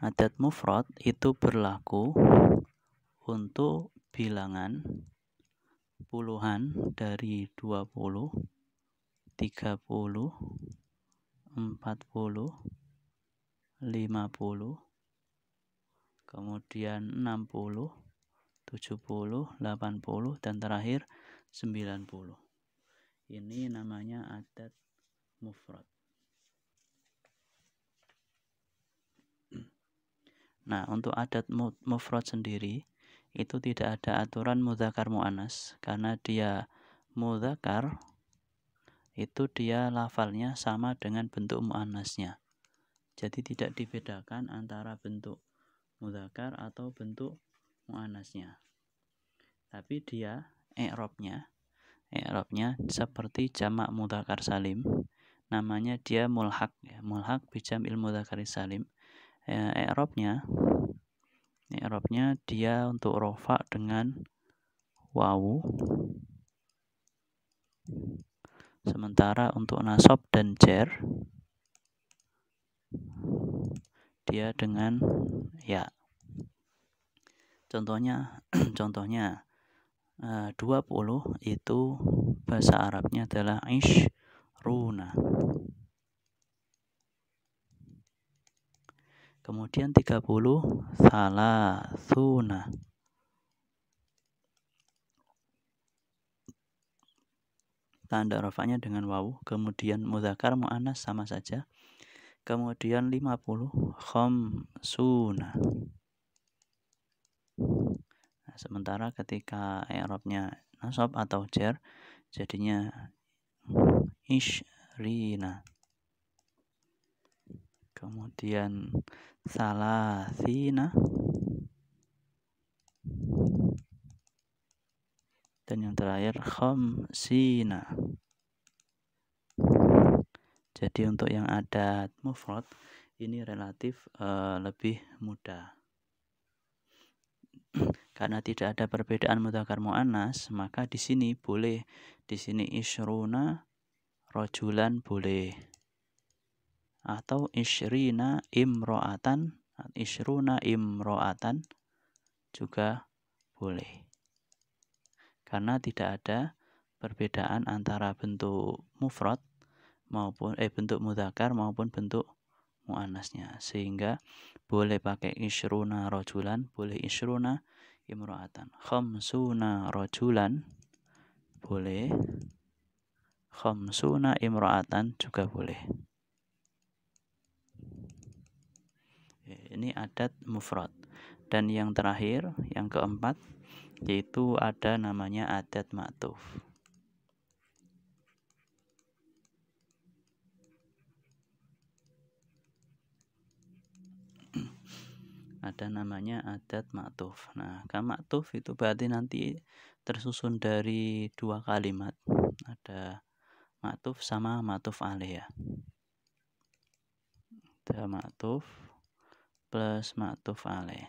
Adat mufrad itu berlaku untuk bilangan puluhan dari 20, 30, 40, 50, kemudian 60, 70, 80, dan terakhir 90. Ini namanya adat mufrad. Nah, untuk adat mufrad sendiri itu tidak ada aturan mudzakkar muannas, karena dia mudzakkar itu dia lafalnya sama dengan bentuk muannasnya. Jadi tidak dibedakan antara bentuk mudzakkar atau bentuk muannasnya. Tapi dia i'rabnya seperti jamak mudzakkar salim. Namanya dia mulhaq ya, mulhaq bi jam'il mudzakkar salim. I'rabnya dia untuk rofa dengan wawu, sementara untuk nasab dan jar dia dengan ya. Contohnya 20 itu bahasa Arabnya adalah ishruna. Kemudian 30 thalathuna. Tanda rafanya dengan wawu, kemudian mudzakkar muannas sama saja. Kemudian 50 khamsuna. Nah, sementara ketika i'rabnya nasab atau jar jadinya ishrina. Kemudian salasina, dan yang terakhir khamsina. Jadi untuk yang adat mufrad ini relatif lebih mudah. Karena tidak ada perbedaan mudzakkar muannas, maka di sini boleh, di sini ishruna rajulan boleh, atau ishrina imro'atan juga boleh. Karena tidak ada perbedaan antara bentuk mufrad maupun bentuk mudzakkar maupun bentuk muannasnya, sehingga boleh pakai ishruna rajulan, boleh ishruna imro'atan. Khamsuna rajulan boleh, khamsuna imro'atan juga boleh. Ini adat mufrad. Dan yang terakhir, yang keempat, yaitu ada namanya adat ma'tuf. Ada namanya adat ma'tuf. Nah, ma'tuf itu berarti nanti tersusun dari dua kalimat. Ada ma'tuf sama ma'tuf alaih ya. Ada ma'tuf plus ma'tuf alaih.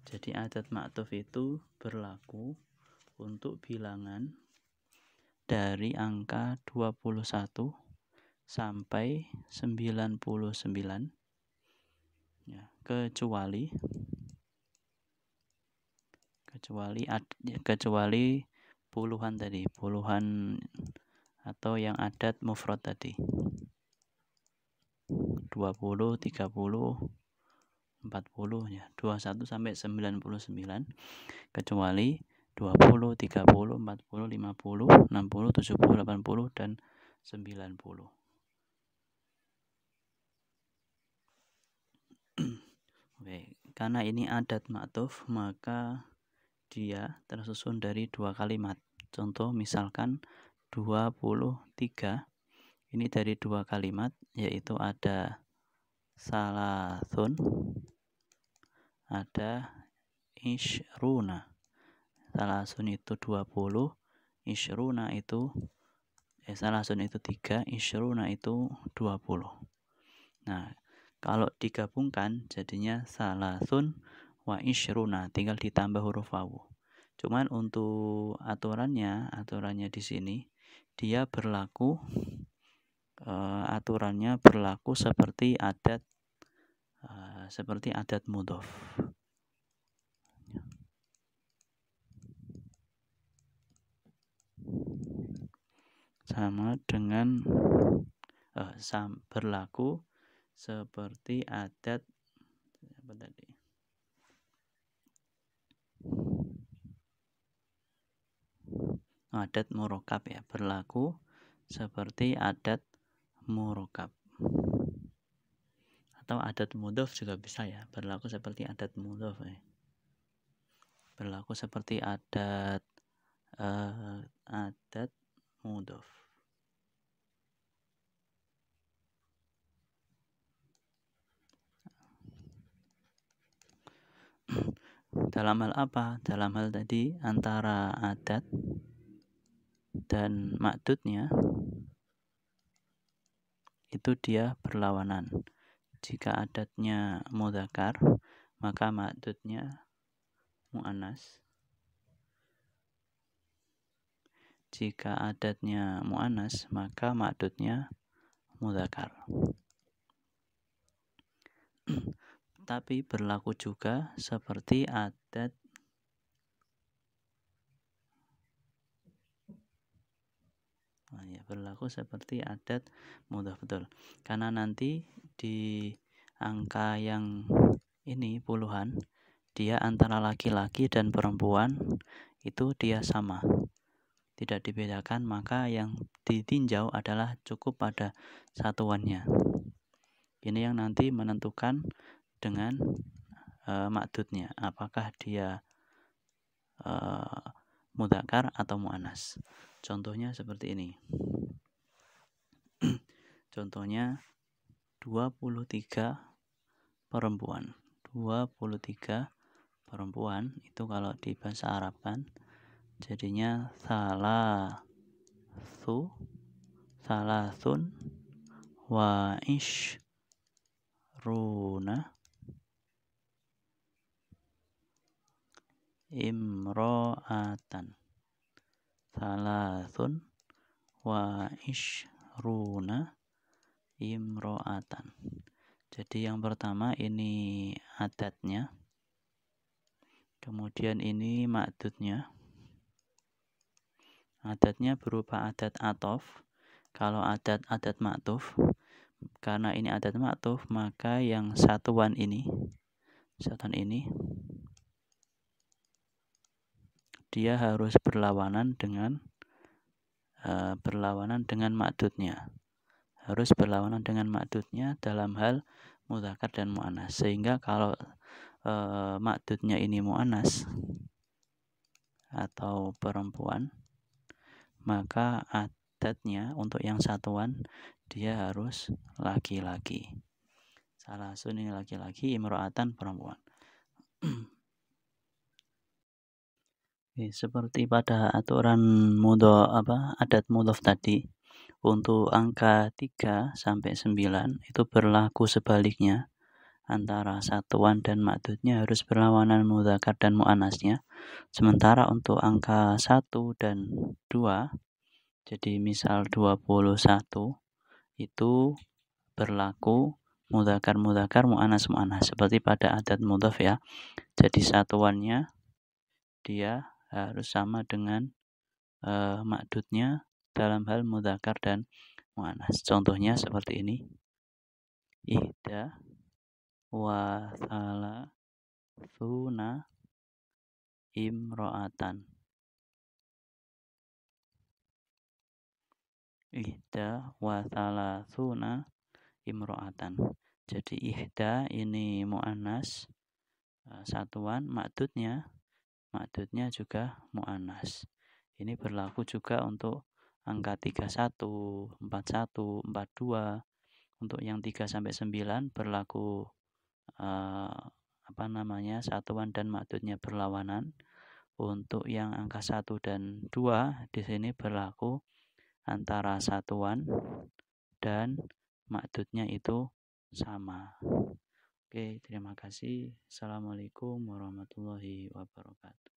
Jadi adat ma'tuf itu berlaku untuk bilangan dari angka 21 sampai 99 ya, kecuali puluhan tadi, puluhan atau yang adat mufrad tadi. 20, 30, 40 ya, 21 sampai 99, kecuali 20, 30, 40, 50, 60, 70, 80 dan 90. Oke, karena ini adat ma'tuf, maka dia tersusun dari dua kalimat. Contoh misalkan 23, ini dari dua kalimat, yaitu ada salasun, ada ishruna. Salasun itu 20, ishruna itu salasun itu 3, isyruna itu 20. Nah, kalau digabungkan jadinya salasun wa isyruna, tinggal ditambah huruf wawu. Cuman untuk aturannya di sini dia berlaku aturannya berlaku seperti adat mudhof. Sama dengan berlaku seperti adat apa tadi? Adat murokab ya, berlaku seperti adat murokab. Atau adat mudhof juga bisa ya, berlaku seperti adat mudhof ya. Berlaku seperti adat mudhof. Dalam hal apa? Dalam hal tadi antara adat dan ma'dudnya itu dia berlawanan. Jika adatnya mudzakkar, maka ma'dudnya mu'annas. Jika adatnya mu'annas, maka ma'dudnya mudzakkar. Tapi berlaku juga seperti adat berlaku seperti adat mudhof, betul. Karena nanti di angka yang ini puluhan, dia antara laki-laki dan perempuan itu dia sama, tidak dibedakan, maka yang ditinjau adalah cukup pada satuannya. Ini yang nanti menentukan dengan ma'dudnya, apakah dia mudzakkar atau mu'annas. Contohnya seperti ini. Contohnya 23 perempuan. 23 perempuan itu kalau di bahasa Arab kan jadinya salasun wa ishruna imro'atan. Salasun wa ishruna imro'atan. Jadi yang pertama ini adatnya, kemudian ini ma'dudnya. Adatnya berupa adat atof. Kalau adat ma'tuf, karena ini adat ma'tuf, maka yang satuan ini dia harus berlawanan dengan ma'dudnya. Harus berlawanan dengan ma'dudnya dalam hal mudzakkar dan mu'annas. Sehingga kalau ma'dudnya ini mu'annas atau perempuan, maka adatnya untuk yang satuan dia harus laki-laki. Salasun ini laki-laki, imro'atan perempuan. Seperti pada aturan adat mudhof tadi, untuk angka 3 sampai 9 itu berlaku sebaliknya. Antara satuan dan ma'dudnya harus berlawanan mudzakkar dan mu'annasnya. Sementara untuk angka 1 dan 2, jadi misal 21 itu berlaku mudzakkar mu'annas seperti pada adat mudhof ya. Jadi satuannya dia harus sama dengan ma'dudnya dalam hal mudzakkar dan mu'annas. Contohnya seperti ini. Ihda wa thalathuna imro'atan. Ihda wa thalathuna imro'atan. Jadi ihda ini mu'annas satuan, ma'dudnya juga mu'annas. Ini berlaku juga untuk angka 31, 41, 42. Untuk yang 3 sampai 9 berlaku satuan dan ma'dudnya berlawanan. Untuk yang angka 1 dan 2 di sini berlaku antara satuan dan makdudnya itu sama. Oke, terima kasih. Assalamualaikum warahmatullahi wabarakatuh.